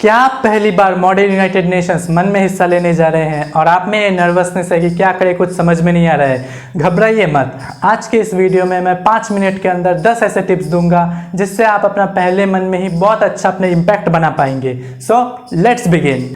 क्या आप पहली बार मॉडल यूनाइटेड नेशंस मन में हिस्सा लेने जा रहे हैं और आप में ये नर्वसनेस है कि क्या करें, कुछ समझ में नहीं आ रहा है? घबराइए मत। आज के इस वीडियो में मैं 5 मिनट के अंदर 10 ऐसे टिप्स दूंगा जिससे आप अपना पहले मन में ही बहुत अच्छा अपने इम्पैक्ट बना पाएंगे। So let's begin.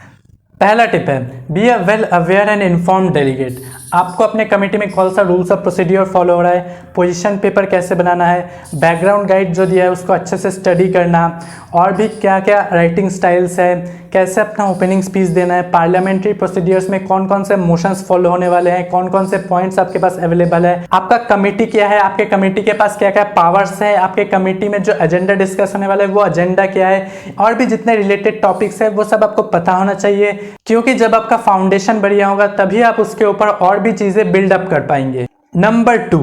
पहला टिप है be a well aware and informed delegate. आपको अपने कमेटी में कौन सा रूल्स ऑफ प्रोसीड्योर फॉलो हो रहा है, पोजीशन पेपर कैसे बनाना है, बैकग्राउंड गाइड जो दिया है उसको अच्छे से स्टडी करना, और भी क्या क्या राइटिंग स्टाइल्स है, कैसे अपना ओपनिंग स्पीच देना है, पार्लियामेंट्री प्रोसीड्योर्स में कौन कौन से मोशंस फॉलो होने वाले हैं, कौन कौन से पॉइंट्स आपके पास अवेलेबल है, आपका कमेटी क्या है, आपके कमेटी के पास क्या क्या पावर्स है, आपके कमेटी में जो एजेंडा डिस्कस होने वाला है वो एजेंडा क्या है, और भी जितने रिलेटेड टॉपिक्स है वो सब आपको पता होना चाहिए। क्योंकि जब आपका फाउंडेशन बढ़िया होगा तभी आप उसके ऊपर और भी चीजें बिल्डअप कर पाएंगे। Number 2,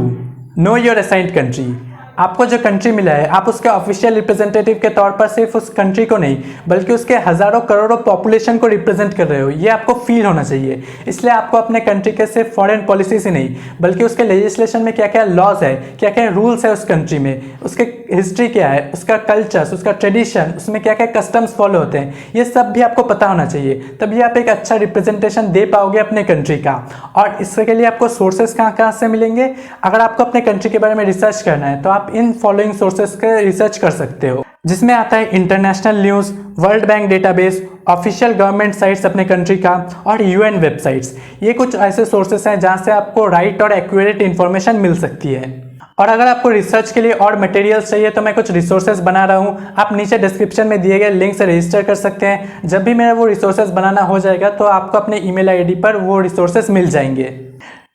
know your assigned country. आपको जो कंट्री मिला है आप उसके ऑफिशियल रिप्रेजेंटेटिव के तौर पर सिर्फ उस कंट्री को नहीं बल्कि उसके हजारों करोड़ों पॉपुलेशन को रिप्रेजेंट कर रहे हो, ये आपको फील होना चाहिए। इसलिए आपको अपने कंट्री के सिर्फ फॉरेन पॉलिसीज ही नहीं बल्कि उसके लेजिस्लेशन में क्या क्या लॉज है, क्या क्या रूल्स है उस कंट्री में, उसके हिस्ट्री क्या है, उसका कल्चर्स, उसका ट्रेडिशन, उसमें क्या क्या कस्टम्स फॉलो होते हैं, ये सब भी आपको पता होना चाहिए। तभी आप एक अच्छा रिप्रेजेंटेशन दे पाओगे अपने कंट्री का। और इसके लिए आपको सोर्सेज कहाँ कहाँ से मिलेंगे? अगर आपको अपने कंट्री के बारे में रिसर्च करना है तो आप इन फॉलोइंग सोर्सेस के रिसर्च कर सकते हो, जिसमें आता है international news, world bank database, official government sites अपने कंट्री का, और यूएन वेबसाइट्स। ये कुछ ऐसे सोर्सेस हैं जहां से आपको राइट और एक्यूरेट इन्फॉर्मेशन मिल सकती है। और अगर आपको रिसर्च के लिए और मटेरियल्स चाहिए तो मैं कुछ रिसोर्सेज बना रहा हूँ, आप नीचे डिस्क्रिप्शन में दिए गए लिंक से रजिस्टर कर सकते हैं। जब भी मेरा वो रिसोर्सेज बनाना हो जाएगा तो आपको अपने ईमेल आईडी पर वो रिसोर्सेज मिल जाएंगे।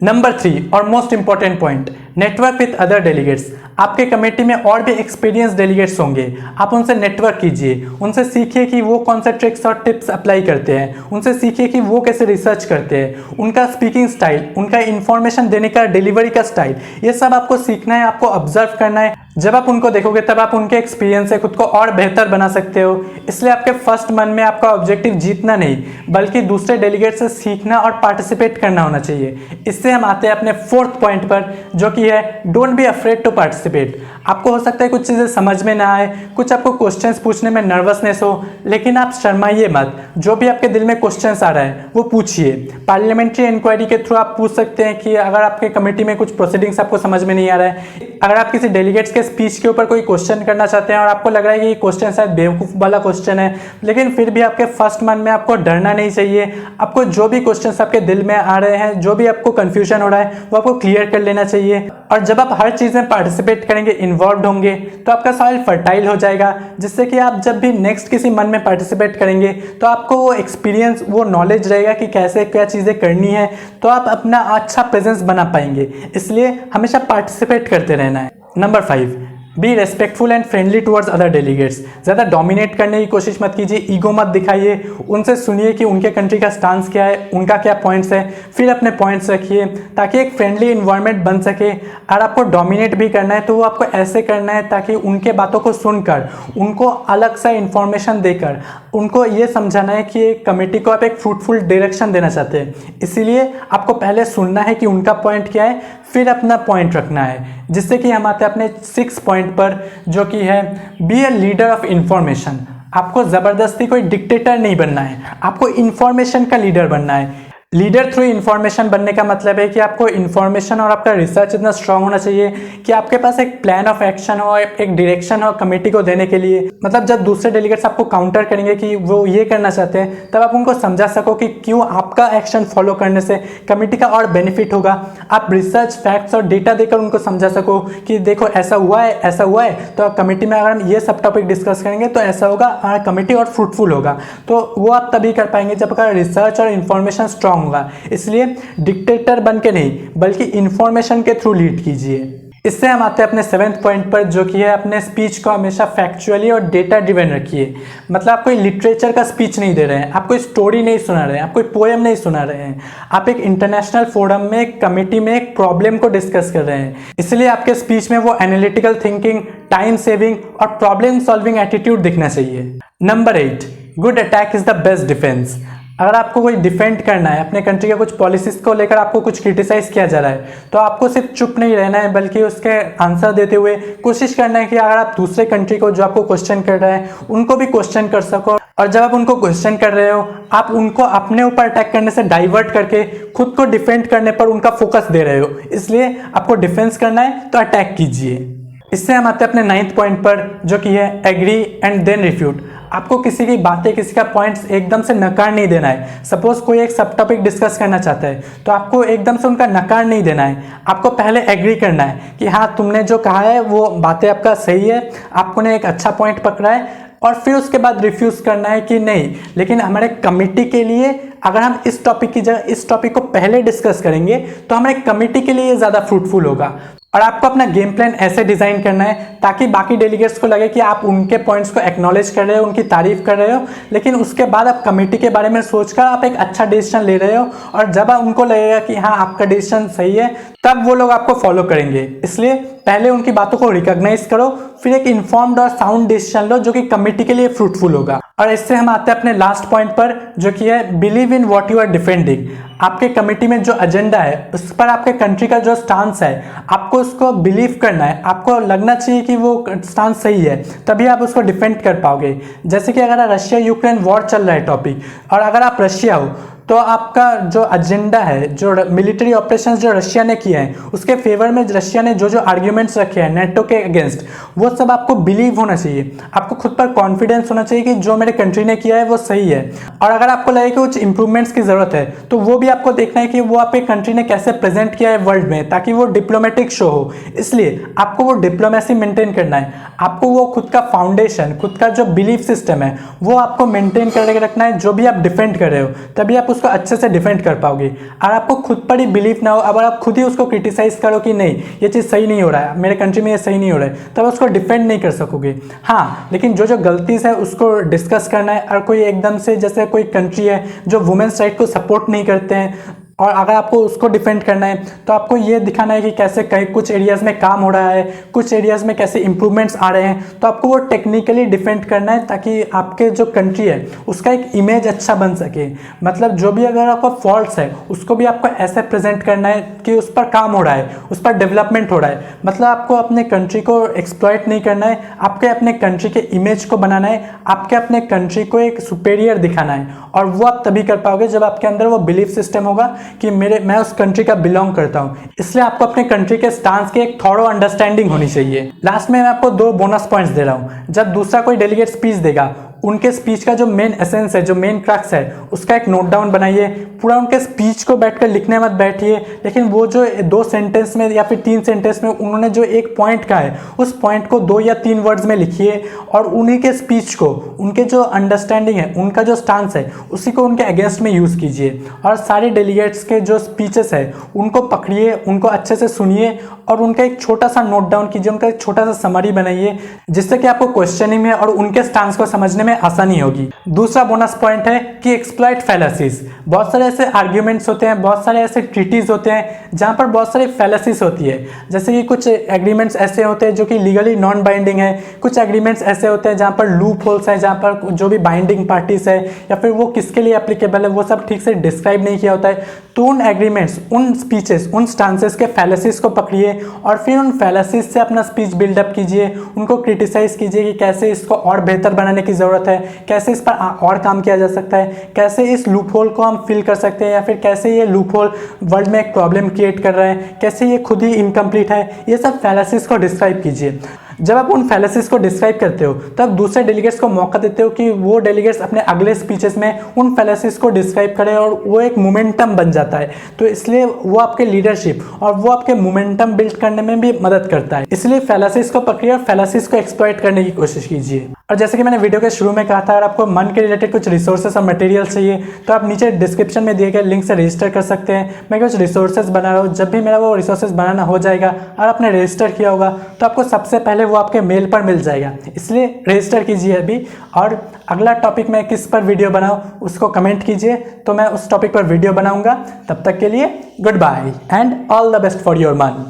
नंबर 3 और most important point, network with other delegates. आपके कमेटी में और भी एक्सपीरियंस डेलीगेट्स होंगे, आप उनसे नेटवर्क कीजिए, उनसे सीखिए कि वो कौन से ट्रिक्स और टिप्स अप्लाई करते हैं, उनसे सीखिए कि वो कैसे रिसर्च करते हैं, उनका स्पीकिंग स्टाइल, उनका इंफॉर्मेशन देने का डिलीवरी का स्टाइल, ये सब आपको सीखना है, आपको ऑब्जर्व करना है। जब आप उनको देखोगे तब आप उनके एक्सपीरियंस से खुद को और बेहतर बना सकते हो। इसलिए आपके फर्स्ट मन में आपका ऑब्जेक्टिव जीतना नहीं बल्कि दूसरे डेलीगेट से सीखना और पार्टिसिपेट करना होना चाहिए। इससे हम आते हैं अपने 4th पॉइंट पर, जो कि है don't be afraid to participate. आपको हो सकता है कुछ चीज़ें समझ में ना आए, कुछ आपको क्वेश्चंस पूछने में नर्वसनेस हो, लेकिन आप शर्माइए मत। जो भी आपके दिल में क्वेश्चंस आ रहा है वो पूछिए। पार्लियामेंट्री इंक्वायरी के थ्रू आप पूछ सकते हैं कि अगर आपके कमेटी में कुछ प्रोसीडिंग्स आपको समझ में नहीं आ रहा है, अगर आप किसी डेलीगेट्स के स्पीच के ऊपर कोई क्वेश्चन करना चाहते हैं और आपको लग रहा है कि ये क्वेश्चन शायद बेवकूफ़ वाला क्वेश्चन है, लेकिन फिर भी आपके फर्स्ट मन में आपको डरना नहीं चाहिए। आपको जो भी क्वेश्चंस आपके दिल में आ रहे हैं, जो भी आपको कंफ्यूजन हो रहा है वो आपको क्लियर कर लेना चाहिए। और जब आप हर चीज़ में पार्टिसिपेट करेंगे, इन्वॉल्व होंगे, तो आपका सॉइल फर्टाइल हो जाएगा, जिससे कि आप जब भी नेक्स्ट किसी मन में पार्टिसिपेट करेंगे तो आपको वो एक्सपीरियंस, वो नॉलेज रहेगा कि कैसे क्या चीज़ें करनी है, तो आप अपना अच्छा प्रेजेंस बना पाएंगे। इसलिए हमेशा पार्टिसिपेट करते रहना है। Number 5, be respectful and friendly towards other delegates. ज़्यादा डोमिनेट करने की कोशिश मत कीजिए, ईगो मत दिखाइए, उनसे सुनिए कि उनके कंट्री का स्टांस क्या है, उनका क्या पॉइंट्स है, फिर अपने पॉइंट्स रखिए ताकि एक फ्रेंडली इन्वायरमेंट बन सके। अगर आपको डोमिनेट भी करना है तो वो आपको ऐसे करना है ताकि उनके बातों को सुनकर, उनको अलग सा इन्फॉर्मेशन देकर उनको ये समझाना है कि एक कमेटी को आप एक फ्रूटफुल डायरेक्शन देना चाहते हैं। इसीलिए आपको पहले सुनना है कि उनका पॉइंट क्या है, फिर अपना पॉइंट रखना है। जिससे कि हम आते हैं अपने 6 पॉइंट पर, जो कि है be a leader of information. आपको ज़बरदस्ती कोई डिक्टेटर नहीं बनना है, आपको इंफॉर्मेशन का लीडर बनना है। लीडर थ्रू इन्फॉर्मेशन बनने का मतलब है कि आपको इन्फॉर्मेशन और आपका रिसर्च इतना स्ट्रांग होना चाहिए कि आपके पास एक प्लान ऑफ एक्शन हो, एक डायरेक्शन हो कमेटी को देने के लिए। मतलब जब दूसरे डेलीगेट्स आपको काउंटर करेंगे कि वो ये करना चाहते हैं, तब आप उनको समझा सको कि क्यों आपका एक्शन फॉलो करने से कमेटी का और बेनिफिट होगा। आप रिसर्च, फैक्ट्स और डेटा देकर उनको समझा सको कि देखो ऐसा हुआ है, ऐसा हुआ है, तो कमेटी में अगर हम ये सब टॉपिक डिस्कस करेंगे तो ऐसा होगा, हमारा कमेटी और फ्रूटफुल होगा। तो वो आप तभी कर पाएंगे जब आपका रिसर्च और इन्फॉर्मेशन स्ट्रांग होगा। इसलिए डिक्टेटर बन के नहीं बल्कि इंफॉर्मेशन के थ्रू लीड कीजिए। इससे हम आते हैं अपने 7th पॉइंट पर, जो कि है अपने स्पीच को हमेशा फैक्चुअली और डेटा ड्रिवन रखिए। मतलब आप कोई लिटरेचर का स्पीच नहीं दे रहे हैं, आप कोई स्टोरी नहीं सुना रहे हैं, आप कोई पोएम नहीं सुना रहे हैं, आप एक इंटरनेशनल फोरम में, एक कमेटी में एक प्रॉब्लम को डिस्कस कर रहे हैं। इसलिए आपके स्पीच में वो एनालिटिकल थिंकिंग, टाइम सेविंग और प्रॉब्लम सॉल्विंग एटीट्यूड दिखना चाहिए। Number 8, good attack is the best defence. अगर आपको कोई डिफेंड करना है, अपने कंट्री के कुछ पॉलिसीज को लेकर आपको कुछ क्रिटिसाइज किया जा रहा है, तो आपको सिर्फ चुप नहीं रहना है बल्कि उसके आंसर देते हुए कोशिश करना है कि अगर आप दूसरे कंट्री को जो आपको क्वेश्चन कर रहा है उनको भी क्वेश्चन कर सको और जब आप उनको क्वेश्चन कर रहे हो, आप उनको अपने ऊपर अटैक करने से डाइवर्ट करके खुद को डिफेंड करने पर उनका फोकस दे रहे हो। इसलिए आपको डिफेंस करना है तो अटैक कीजिए। इससे हम आते हैं अपने 9th पॉइंट पर, जो कि है एग्री एंड देन रिफ्यूट। आपको किसी की बातें, किसी का पॉइंट्स एकदम से नकार नहीं देना है। सपोज कोई एक सब टॉपिक डिस्कस करना चाहता है तो आपको एकदम से उनका नकार नहीं देना है। आपको पहले एग्री करना है कि हाँ, तुमने जो कहा है वो बातें आपका सही है, आपने एक अच्छा पॉइंट पकड़ा है, और फिर उसके बाद रिफ्यूज़ करना है कि नहीं, लेकिन हमारे कमिटी के लिए अगर हम इस टॉपिक की जगह इस टॉपिक को पहले डिस्कस करेंगे तो हमारे कमिटी के लिए ज़्यादा फ्रूटफुल होगा। और आपको अपना गेम प्लान ऐसे डिज़ाइन करना है ताकि बाकी डेलीगेट्स को लगे कि आप उनके पॉइंट्स को एक्नॉलेज कर रहे हो, उनकी तारीफ कर रहे हो, लेकिन उसके बाद आप कमेटी के बारे में सोचकर आप एक अच्छा डिसीजन ले रहे हो। और जब उनको लगेगा कि हाँ, आपका डिसीजन सही है, तब वो लोग आपको फॉलो करेंगे। इसलिए पहले उनकी बातों को रिकॉग्नाइज करो, फिर एक इन्फॉर्म्ड और साउंड डिसीजन लो जो कि कमेटी के लिए फ्रूटफुल होगा। और इससे हम आते हैं अपने लास्ट पॉइंट पर, जो कि है believe in what you are defending. आपके कमेटी में जो एजेंडा है उस पर आपके कंट्री का जो स्टांस है, आपको उसको बिलीव करना है। आपको लगना चाहिए कि वो स्टांस सही है, तभी आप उसको डिफेंड कर पाओगे। जैसे कि अगर रशिया यूक्रेन वॉर चल रहा है टॉपिक, और अगर आप रशिया हो तो आपका जो एजेंडा है, जो मिलिट्री ऑपरेशंस जो रशिया ने किए हैं उसके फेवर में रशिया ने जो जो आर्ग्यूमेंट्स रखे हैं नेटो के अगेंस्ट, वो सब आपको बिलीव होना चाहिए। आपको खुद पर कॉन्फिडेंस होना चाहिए कि जो मेरे कंट्री ने किया है वो सही है। और अगर आपको लगे कि कुछ इंप्रूवमेंट्स की ज़रूरत है तो वो भी आपको देखना है कि वो आपके कंट्री ने कैसे प्रेजेंट किया है वर्ल्ड में, ताकि वो डिप्लोमेटिक शो हो। इसलिए आपको वो डिप्लोमेसी मेंटेन करना है। आपको वो खुद का फाउंडेशन, खुद का जो बिलीफ सिस्टम है वो आपको मेंटेन करके रखना है। जो भी आप डिफेंड कर रहे हो तभी आप उसको अच्छे से डिफेंड कर पाओगे। और आपको खुद पर ही बिलीफ ना हो, अगर आप खुद ही उसको क्रिटिसाइज करो कि नहीं ये चीज़ सही नहीं हो रहा है, मेरे कंट्री में ये सही नहीं हो रहा है, तब उसको डिफेंड नहीं कर सकोगे। हाँ, लेकिन जो जो गलती है उसको डिस्कस करना है। और कोई एकदम से, जैसे कोई कंट्री है जो वुमेन्स राइट को सपोर्ट नहीं करते हैं, और अगर आपको उसको डिफेंड करना है तो आपको ये दिखाना है कि कैसे कई कुछ एरियाज़ में काम हो रहा है, कुछ एरियाज़ में कैसे इंप्रूवमेंट्स आ रहे हैं। तो आपको वो टेक्निकली डिफेंड करना है ताकि आपके जो कंट्री है उसका एक इमेज अच्छा बन सके। मतलब जो भी अगर आपका फॉल्ट्स है उसको भी आपको ऐसे प्रेजेंट करना है कि उस पर काम हो रहा है, उस पर डेवलपमेंट हो रहा है। मतलब आपको अपने कंट्री को एक्सप्लॉइट नहीं करना है, आपके अपने कंट्री के इमेज को बनाना है, आपके अपने कंट्री को एक सुपेरियर दिखाना है। और वो आप तभी कर पाओगे जब आपके अंदर वो बिलीफ सिस्टम होगा कि मैं उस कंट्री का बिलोंग करता हूँ। इसलिए आपको अपने कंट्री के स्टांस की एक थॉरो अंडरस्टैंडिंग होनी चाहिए। लास्ट में मैं आपको 2 बोनस पॉइंट्स दे रहा हूँ। जब दूसरा कोई डेलीगेट स्पीच देगा, उनके स्पीच का जो मेन एसेंस है, जो मेन क्रक्स है, उसका एक नोट डाउन बनाइए। पूरा उनके स्पीच को बैठकर लिखने मत बैठिए, लेकिन वो जो 2 सेंटेंस में या फिर 3 सेंटेंस में उन्होंने जो एक पॉइंट कहा है उस पॉइंट को 2 या 3 वर्ड्स में लिखिए। और उन्हीं के स्पीच को, उनके जो अंडरस्टैंडिंग है, उनका जो स्टांस है, उसी को उनके अगेंस्ट में यूज़ कीजिए। और सारे डेलीगेट्स के जो स्पीचेस है उनको पकड़िए, उनको अच्छे से सुनिए और उनका एक छोटा सा नोट डाउन कीजिए, उनका एक छोटा सा समरी बनाइए, जिससे कि आपको क्वेश्चनिंग में और उनके स्टांस को समझने में आसानी होगी। दूसरा बोनस पॉइंट है कि एक्सप्लॉइट फैलेसीज। बहुत सारे ऐसे आर्ग्यूमेंट्स होते हैं, बहुत सारे ऐसे ट्रीटीज होते हैं जहां पर बहुत सारी फैलेसीज होती है। जैसे कि कुछ एग्रीमेंट्स ऐसे होते हैं जो कि लीगली नॉन बाइंडिंग है, कुछ एग्रीमेंट्स ऐसे होते हैं जहां पर लूप होल्स है, जहां पर जो भी बाइंडिंग पार्टीज है या फिर वो किसके लिए एप्लीकेबल है वो सब ठीक से डिस्क्राइब नहीं किया होता है। तो उन एग्रीमेंट्स, उन स्पीचेस, उन स्टांसेस के फैलेसीज को पकड़िए और फिर उन फैलेसीज से अपना स्पीच बिल्डअप कीजिए, उनको क्रिटिसाइज कीजिए कि कैसे इसको और बेहतर बनाने की ज़रूरत है, कैसे इस पर और काम किया जा सकता है, कैसे इस लूप होल को हम फिल कर सकते हैं, या फिर कैसे ये लूप होल वर्ल्ड में एक प्रॉब्लम क्रिएट कर रहा है, कैसे ये खुद ही इनकम्प्लीट है। ये सब फैलेसीज को डिस्क्राइब कीजिए। जब आप उन फैलेसीज को डिस्क्राइब करते हो तब दूसरे डेलीगेट्स को मौका देते हो कि वो डेलीगेट्स अपने अगले स्पीचेस में उन फैलेसीज को डिस्क्राइब करें और वो एक मोमेंटम बन जाता है। तो इसलिए वो आपके लीडरशिप और वो आपके मोमेंटम बिल्ड करने में भी मदद करता है। इसलिए फैलेसीज को पकड़िए और फैलेसीज को एक्सप्लॉइट करने की कोशिश कीजिए। और जैसे कि मैंने वीडियो के शुरू में कहा था, अगर आपको मन के रिलेटेड कुछ रिसोर्सेस और मटेरियल चाहिए तो आप नीचे डिस्क्रिप्शन में दिए गए लिंक से रजिस्टर कर सकते हैं। मैं कुछ रिसोर्सेज बना रहा हूँ, जब भी मेरा वो रिसोर्सेज बनाना हो जाएगा और आपने रजिस्टर किया होगा तो आपको सबसे पहले वो आपके मेल पर मिल जाएगा। इसलिए रजिस्टर कीजिए अभी। और अगला टॉपिक मैं किस पर वीडियो बनाऊँ उसको कमेंट कीजिए, तो मैं उस टॉपिक पर वीडियो बनाऊंगा। तब तक के लिए goodbye and all the best for your मन।